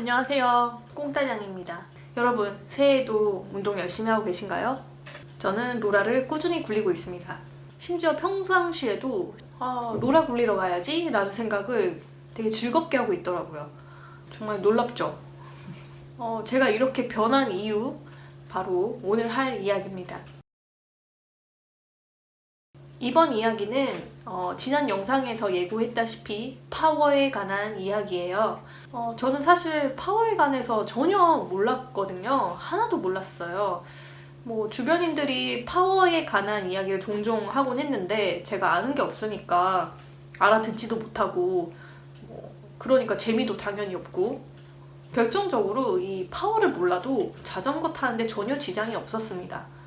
안녕하세요, 꽁따냥입니다. 여러분, 새해에도 운동 열심히 하고 계신가요? 저는 로라를 꾸준히 굴리고 있습니다. 심지어 평상시에도 로라 굴리러 가야지 라는 생각을 되게 즐겁게 하고 있더라고요. 정말 놀랍죠? 제가 이렇게 변한 이유, 바로 오늘 할 이야기입니다. 이번 이야기는 지난 영상에서 예고했다시피 파워에 관한 이야기예요. 저는 사실 파워에 관해서 전혀 몰랐거든요. 하나도 몰랐어요. 주변인들이 파워에 관한 이야기를 종종 하곤 했는데 제가 아는 게 없으니까 알아듣지도 못하고 그러니까 재미도 당연히 없고 결정적으로 이 파워를 몰라도 자전거 타는데 전혀 지장이 없었습니다.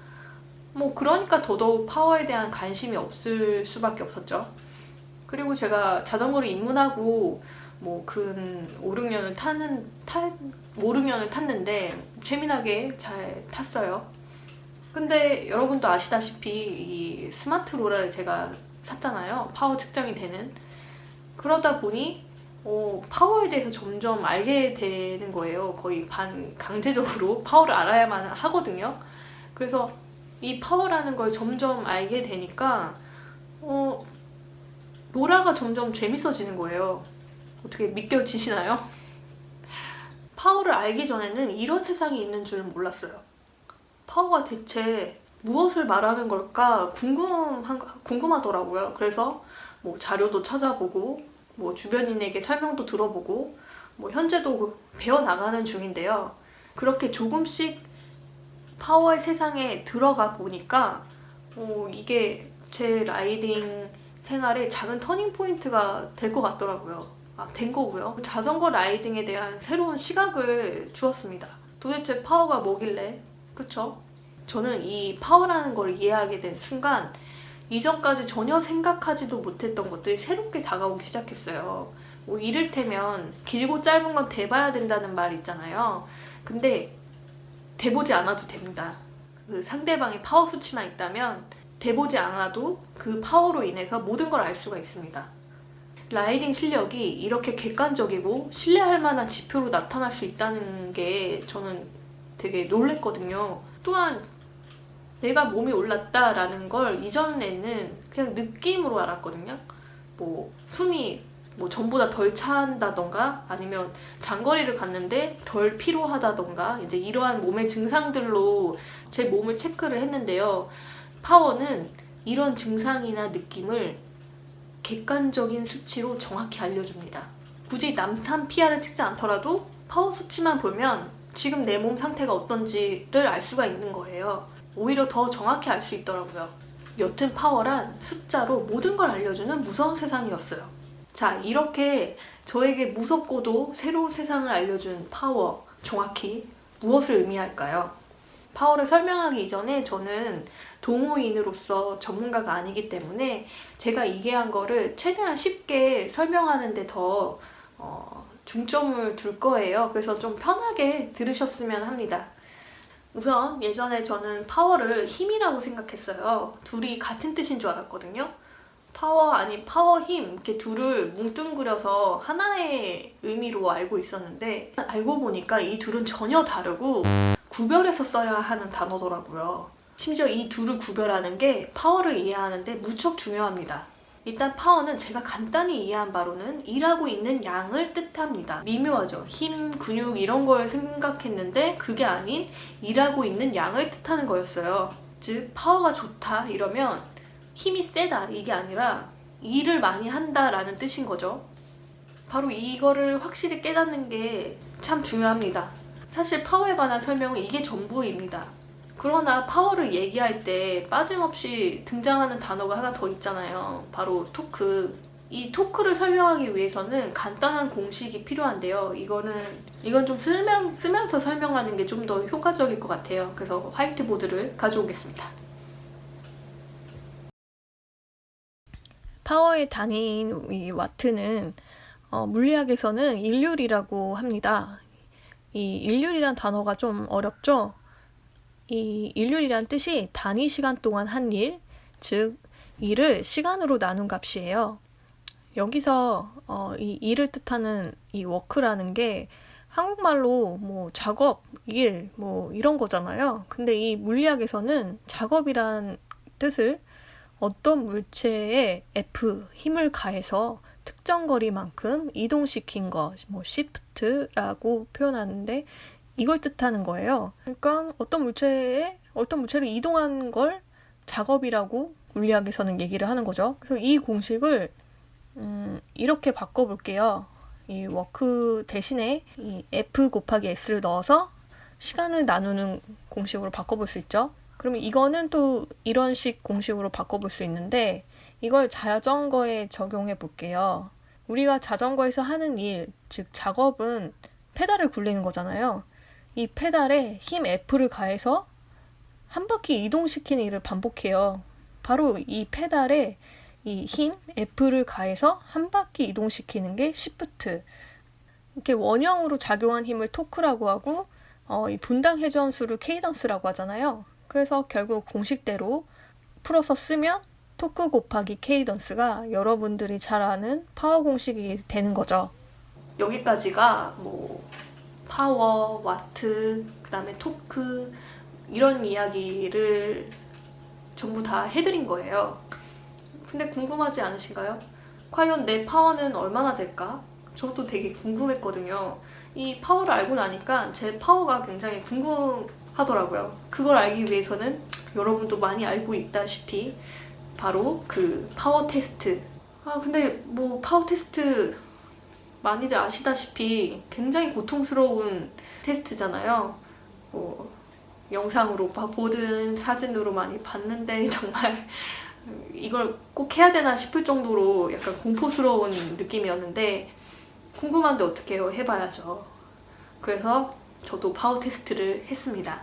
그러니까 더더욱 파워에 대한 관심이 없을 수밖에 없었죠. 그리고 제가 자전거를 입문하고 근 5, 6년을 5, 6년을 탔는데 재미나게 잘 탔어요. 근데 여러분도 아시다시피 이 스마트 로라를 제가 샀잖아요. 파워 측정이 되는. 그러다 보니 파워에 대해서 점점 알게 되는 거예요. 거의 강제적으로 파워를 알아야만 하거든요. 그래서 이 파워라는 걸 점점 알게 되니까 로라가 점점 재밌어지는 거예요. 어떻게 믿겨지시나요? 파워를 알기 전에는 이런 세상이 있는 줄은 몰랐어요. 파워가 대체 무엇을 말하는 걸까 궁금하더라고요. 그래서 자료도 찾아보고 주변인에게 설명도 들어보고 현재도 배워나가는 중인데요. 그렇게 조금씩 파워의 세상에 들어가 보니까 이게 제 라이딩 생활의 작은 터닝 포인트가 될 것 같더라고요. 된 거고요. 자전거 라이딩에 대한 새로운 시각을 주었습니다. 도대체 파워가 뭐길래? 그쵸? 저는 이 파워라는 걸 이해하게 된 순간 이전까지 전혀 생각하지도 못했던 것들이 새롭게 다가오기 시작했어요. 이를테면 길고 짧은 건 대봐야 된다는 말 있잖아요. 근데 대보지 않아도 됩니다. 그 상대방의 파워 수치만 있다면 대보지 않아도 그 파워로 인해서 모든 걸 알 수가 있습니다. 라이딩 실력이 이렇게 객관적이고 신뢰할 만한 지표로 나타날 수 있다는 게 저는 되게 놀랬거든요. 또한 내가 몸이 올랐다라는 걸 이전에는 그냥 느낌으로 알았거든요. 숨이 전보다 덜 차한다던가 아니면 장거리를 갔는데 덜 피로하다던가 이제 이러한 몸의 증상들로 제 몸을 체크를 했는데요. 파워는 이런 증상이나 느낌을 객관적인 수치로 정확히 알려줍니다. 굳이 남산 PR을 찍지 않더라도 파워 수치만 보면 지금 내 몸 상태가 어떤지를 알 수가 있는 거예요. 오히려 더 정확히 알 수 있더라고요. 여튼 파워란 숫자로 모든 걸 알려주는 무서운 세상이었어요. 자, 이렇게 저에게 무섭고도 새로운 세상을 알려준 파워, 정확히 무엇을 의미할까요? 파워를 설명하기 이전에 저는 동호인으로서 전문가가 아니기 때문에 제가 이해한 거를 최대한 쉽게 설명하는 데 더 중점을 둘 거예요. 그래서 좀 편하게 들으셨으면 합니다. 우선 예전에 저는 파워를 힘이라고 생각했어요. 둘이 같은 뜻인 줄 알았거든요. 파워 아니 파워 힘 이렇게 둘을 뭉뚱그려서 하나의 의미로 알고 있었는데 알고 보니까 이 둘은 전혀 다르고 구별해서 써야 하는 단어더라고요. 심지어 이 둘을 구별하는 게 파워를 이해하는데 무척 중요합니다. 일단 파워는 제가 간단히 이해한 바로는 일하고 있는 양을 뜻합니다. 미묘하죠. 힘, 근육 이런 걸 생각했는데 그게 아닌 일하고 있는 양을 뜻하는 거였어요. 즉 파워가 좋다 이러면 힘이 세다 이게 아니라 일을 많이 한다라는 뜻인 거죠. 바로 이거를 확실히 깨닫는 게 참 중요합니다. 사실 파워에 관한 설명은 이게 전부입니다. 그러나 파워를 얘기할 때 빠짐없이 등장하는 단어가 하나 더 있잖아요. 바로 토크. 이 토크를 설명하기 위해서는 간단한 공식이 필요한데요. 이건 좀 쓰면서 설명하는 게 좀 더 효과적일 것 같아요. 그래서 화이트보드를 가져오겠습니다. 파워의 단위인 이 와트는 물리학에서는 일률이라고 합니다. 이 일률이란 단어가 좀 어렵죠? 이 일률이란 뜻이 단위 시간 동안 한 일, 즉 일을 시간으로 나눈 값이에요. 여기서 이 일을 뜻하는 이 워크라는 게 한국말로 뭐 작업, 일, 뭐 이런 거잖아요. 근데 이 물리학에서는 작업이란 뜻을 어떤 물체에 F, 힘을 가해서 특정 거리만큼 이동시킨 것, 뭐 shift라고 표현하는데 이걸 뜻하는 거예요. 그러니까 어떤 물체를 이동한 걸 작업이라고 물리학에서는 얘기를 하는 거죠. 그래서 이 공식을 이렇게 바꿔볼게요. 이 워크 대신에 이 F 곱하기 S를 넣어서 시간을 나누는 공식으로 바꿔볼 수 있죠. 그러면 이거는 또 이런 식 공식으로 바꿔볼 수 있는데 이걸 자전거에 적용해 볼게요. 우리가 자전거에서 하는 일, 즉 작업은 페달을 굴리는 거잖아요. 이 페달에 힘 F를 가해서 한 바퀴 이동시키는 일을 반복해요. 바로 이 페달에 이 힘 F를 가해서 한 바퀴 이동시키는 게 시프트. 이렇게 원형으로 작용한 힘을 토크라고 하고 이 분당 회전수를 케이던스라고 하잖아요. 그래서 결국 공식대로 풀어서 쓰면 토크 곱하기 케이던스가 여러분들이 잘 아는 파워 공식이 되는 거죠. 여기까지가 뭐 파워, 와트, 그 다음에 토크 이런 이야기를 전부 다 해드린 거예요. 근데 궁금하지 않으신가요? 과연 내 파워는 얼마나 될까? 저도 되게 궁금했거든요. 이 파워를 알고 나니까 제 파워가 굉장히 궁금하더라고요. 그걸 알기 위해서는 여러분도 많이 알고 있다시피 바로 그 파워 테스트. 근데 뭐 파워 테스트 많이들 아시다시피 굉장히 고통스러운 테스트잖아요. 뭐 영상으로 보든 사진으로 많이 봤는데 정말 이걸 꼭 해야 되나 싶을 정도로 약간 공포스러운 느낌이었는데 궁금한데 어떻게 해요? 해봐야죠. 그래서 저도 파워 테스트를 했습니다.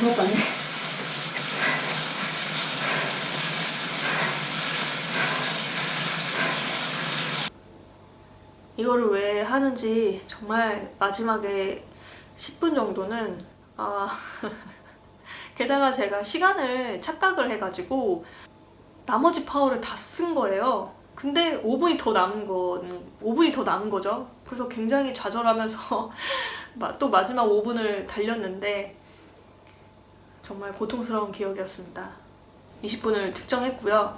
잘못 봤네. 이거를 왜 하는지 정말 마지막에 10분 정도는 게다가 제가 시간을 착각을 해가지고 나머지 파워를 다 쓴 거예요. 근데 5분이 더 남은 거죠. 그래서 굉장히 좌절하면서 또 마지막 5분을 달렸는데 정말 고통스러운 기억이었습니다. 20분을 측정했고요.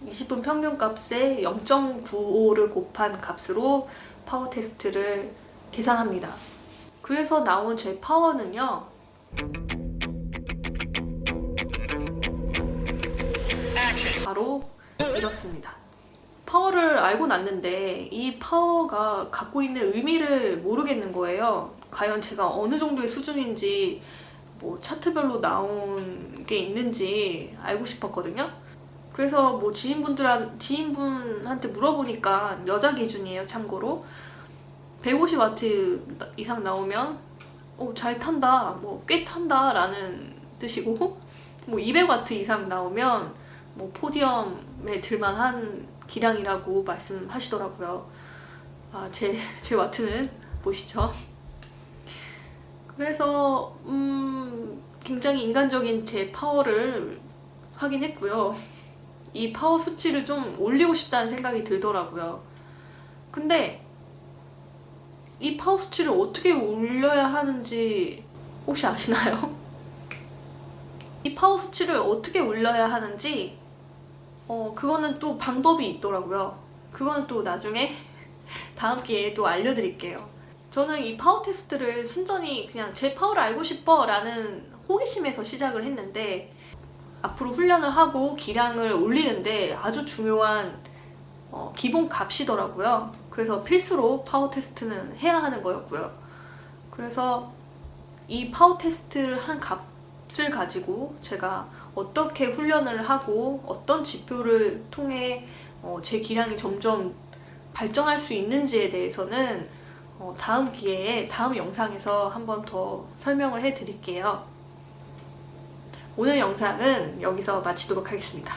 20분 평균값에 0.95를 곱한 값으로 파워 테스트를 계산합니다. 그래서 나온 제 파워는요. 바로 이렇습니다. 파워를 알고 났는데 이 파워가 갖고 있는 의미를 모르겠는 거예요. 과연 제가 어느 정도의 수준인지 뭐 차트별로 나온 게 있는지 알고 싶었거든요. 그래서 뭐 지인분한테 물어보니까 여자 기준이에요. 참고로 150W 이상 나오면 잘 탄다, 뭐 꽤 탄다 라는 뜻이고 뭐 200W 이상 나오면 뭐 포디엄에 들만한 기량이라고 말씀하시더라고요. 제 와트는 보시죠. 그래서 굉장히 인간적인 제 파워를 확인했고요. 이 파워 수치를 좀 올리고 싶다는 생각이 들더라고요. 근데 이 파워 수치를 어떻게 올려야 하는지 혹시 아시나요? 이 파워 수치를 어떻게 올려야 하는지 그거는 또 방법이 있더라고요. 그거는 또 나중에 다음 기회에 또 알려드릴게요. 저는 이 파워 테스트를 순전히 그냥 제 파워를 알고 싶어 라는 호기심에서 시작을 했는데, 앞으로 훈련을 하고 기량을 올리는데 아주 중요한 기본 값이더라고요. 그래서 필수로 파워 테스트는 해야 하는 거였고요. 그래서 이 파워 테스트를 한 값을 가지고 제가 어떻게 훈련을 하고 어떤 지표를 통해 제 기량이 점점 발전할 수 있는지에 대해서는 다음 기회에 다음 영상에서 한 번 더 설명을 해 드릴게요. 오늘 영상은 여기서 마치도록 하겠습니다.